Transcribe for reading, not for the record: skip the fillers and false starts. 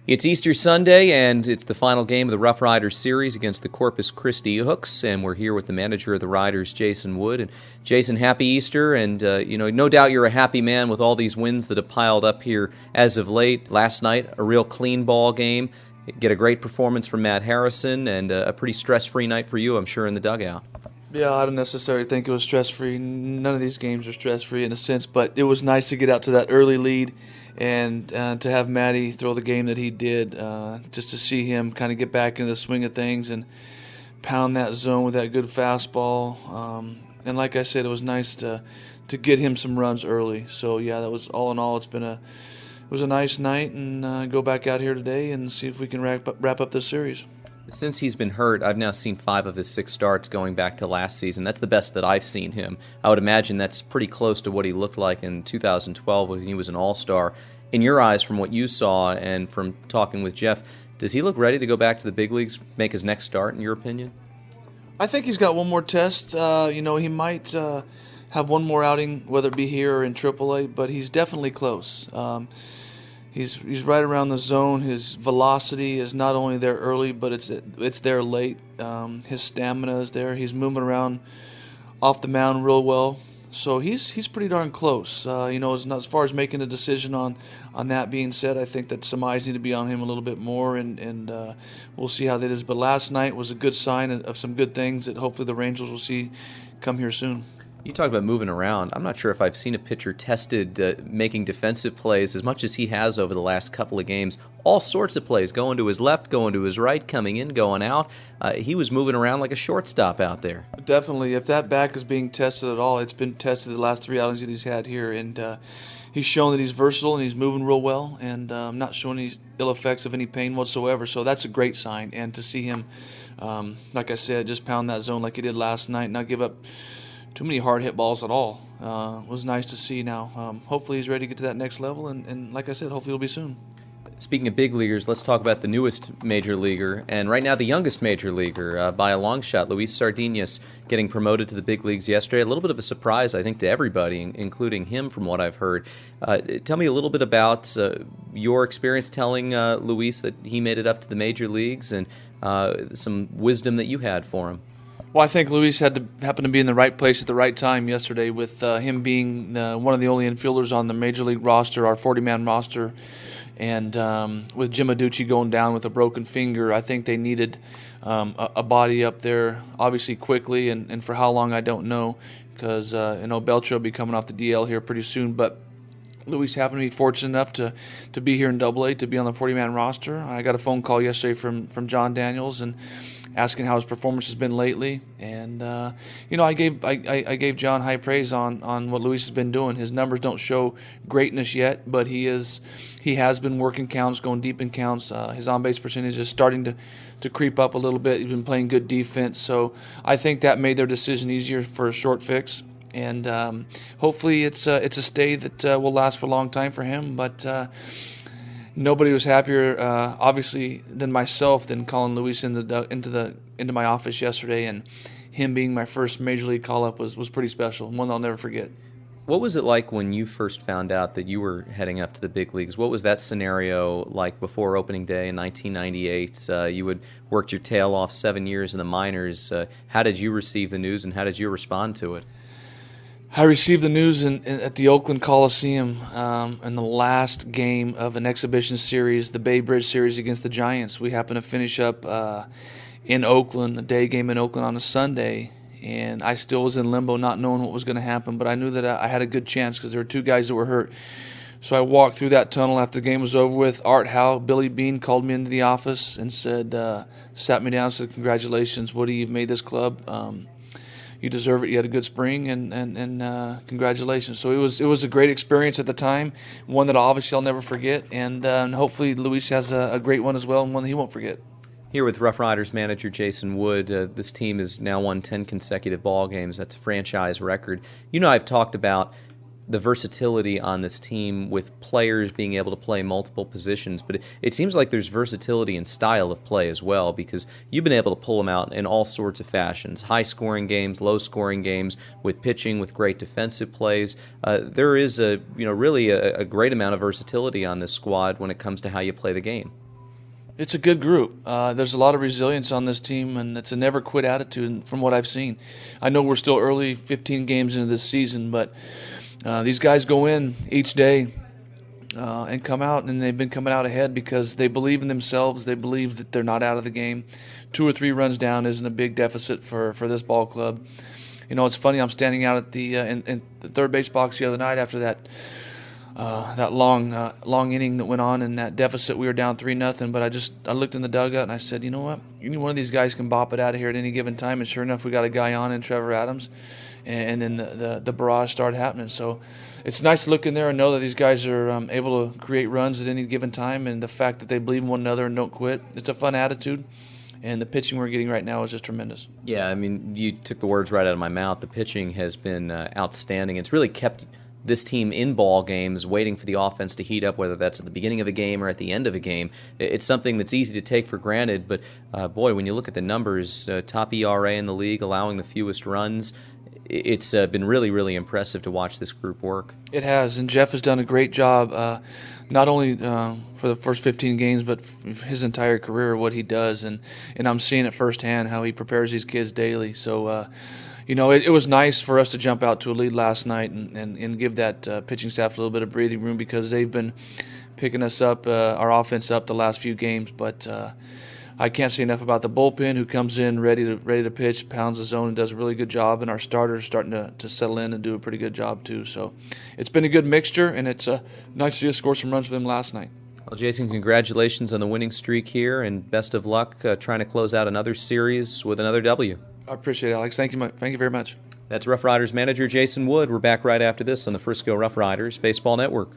It's Easter Sunday, and it's the final game of the RoughRiders series against the Corpus Christi Hooks, and we're here with the manager of the Riders, Jason Wood. And Jason, happy Easter, and no doubt you're a happy man with all these wins that have piled up here as of late. Last night, a real clean ball game. Get a great performance from Matt Harrison, and a pretty stress-free night for you, I'm sure, in the dugout. Yeah, I don't necessarily think it was stress-free. None of these games are stress-free in a sense, but it was nice to get out to that early lead and to have Matty throw the game that he did, just to see him kind of get back into the swing of things and pound that zone with that good fastball. And like I said, it was nice to get him some runs early. So, yeah, that was all in all, it was a nice night, and go back out here today and see if we can wrap up this series. Since he's been hurt, I've now seen 5 of his 6 starts going back to last season. That's the best that I've seen him. I would imagine that's pretty close to what he looked like in 2012 when he was an all-star. In your eyes, from what you saw and from talking with Jeff, does he look ready to go back to the big leagues, make his next start, in your opinion? I think he's got one more test. He might have one more outing, whether it be here or in AAA, but he's definitely close. He's right around the zone. His velocity is not only there early, but it's there late. His stamina is there. He's moving around off the mound real well. So he's pretty darn close. As far as making a decision on that being said, I think that some eyes need to be on him a little bit more, and we'll see how that is. But last night was a good sign of some good things that hopefully the Rangers will see come here soon. You talk about moving around. I'm not sure if I've seen a pitcher tested making defensive plays as much as he has over the last couple of games. All sorts of plays, going to his left, going to his right, coming in, going out. He was moving around like a shortstop out there. Definitely. If that back is being tested at all, it's been tested the last 3 outings that he's had here. And he's shown that he's versatile and he's moving real well, and not showing any ill effects of any pain whatsoever. So that's a great sign. And to see him, like I said, just pound that zone like he did last night, not give up too many hard hit balls at all. Was nice to see now. Hopefully he's ready to get to that next level, and like I said, hopefully it'll be soon. Speaking of big leaguers, let's talk about the newest major leaguer, and right now the youngest major leaguer by a long shot, Luis Sardinas, getting promoted to the big leagues yesterday. A little bit of a surprise, I think, to everybody, including him, from what I've heard. Tell me a little bit about your experience telling Luis that he made it up to the major leagues, and some wisdom that you had for him. Well, I think Luis happened to be in the right place at the right time yesterday, with him being one of the only infielders on the Major League roster, our 40-man roster, and with Jim Adducci going down with a broken finger. I think they needed a body up there, obviously quickly, and for how long I don't know, because Belcher will be coming off the DL here pretty soon, but Luis happened to be fortunate enough to be here in AA, to be on the 40-man roster. I got a phone call yesterday from John Daniels and asking how his performance has been lately, and I gave John high praise on what Luis has been doing. His numbers don't show greatness yet, but he has been working counts, going deep in counts. His on-base percentage is starting to creep up a little bit. He's been playing good defense, so I think that made their decision easier for a short fix. And hopefully it's a stay that will last for a long time for him. But nobody was happier, obviously, than myself than calling Luis into my office yesterday, and him being my first major league call-up was pretty special, one I'll never forget. What was it like when you first found out that you were heading up to the big leagues? What was that scenario like before opening day in 1998? You had worked your tail off 7 years in the minors. How did you receive the news, and how did you respond to it? I received the news at the Oakland Coliseum in the last game of an exhibition series, the Bay Bridge series against the Giants. We happened to finish up in Oakland, a day game in Oakland on a Sunday, and I still was in limbo, not knowing what was going to happen, but I knew that I had a good chance because there were 2 guys that were hurt. So I walked through that tunnel after the game was over with. Art Howe, Billy Bean, called me into the office and sat me down and said, "Congratulations, Woody, you've made this club. You deserve it. You had a good spring, and congratulations." So it was a great experience at the time, one that obviously I'll never forget, and hopefully Luis has a great one as well, and one that he won't forget. Here with RoughRiders manager Jason Wood, this team has now won 10 consecutive ball games. That's a franchise record. I've talked about the versatility on this team with players being able to play multiple positions, but it seems like there's versatility in style of play as well, because you've been able to pull them out in all sorts of fashions, high-scoring games, low-scoring games, with pitching, with great defensive plays. There is really a great amount of versatility on this squad when it comes to how you play the game. It's a good group. There's a lot of resilience on this team, and it's a never quit attitude from what I've seen. I know we're still early, 15 games into this season, but these guys go in each day and come out, and they've been coming out ahead because they believe in themselves. They believe that they're not out of the game. 2 or 3 runs down isn't a big deficit for this ball club. You know, it's funny. I'm standing out at the in the third base box the other night after that long inning that went on, and that deficit. We were down 3-0, but I looked in the dugout and I said, you know what? Any one of these guys can bop it out of here at any given time. And sure enough, we got a guy on in Trevor Adams, and then the barrage started happening. So it's nice to look in there and know that these guys are able to create runs at any given time, and the fact that they believe in one another and don't quit. It's a fun attitude. And the pitching we're getting right now is just tremendous. Yeah, I mean, you took the words right out of my mouth. The pitching has been outstanding. It's really kept this team in ball games, waiting for the offense to heat up, whether that's at the beginning of a game or at the end of a game. It's something that's easy to take for granted, but boy, when you look at the numbers, top ERA in the league, allowing the fewest runs, it's been really, really impressive to watch this group work. It has, and Jeff has done a great job, not only for the first 15 games, but his entire career, what he does, and I'm seeing it firsthand how he prepares these kids daily. So, it was nice for us to jump out to a lead last night and give that pitching staff a little bit of breathing room because they've been picking us up, our offense up the last few games, but I can't say enough about the bullpen who comes in ready to pitch, pounds the zone, and does a really good job, and our starters starting to settle in and do a pretty good job too. So it's been a good mixture, and it's nice to see us score some runs for them last night. Well, Jason, congratulations on the winning streak here, and best of luck trying to close out another series with another W. I appreciate it, Alex. Thank you very much. That's RoughRiders manager Jason Wood. We're back right after this on the Frisco RoughRiders Baseball Network.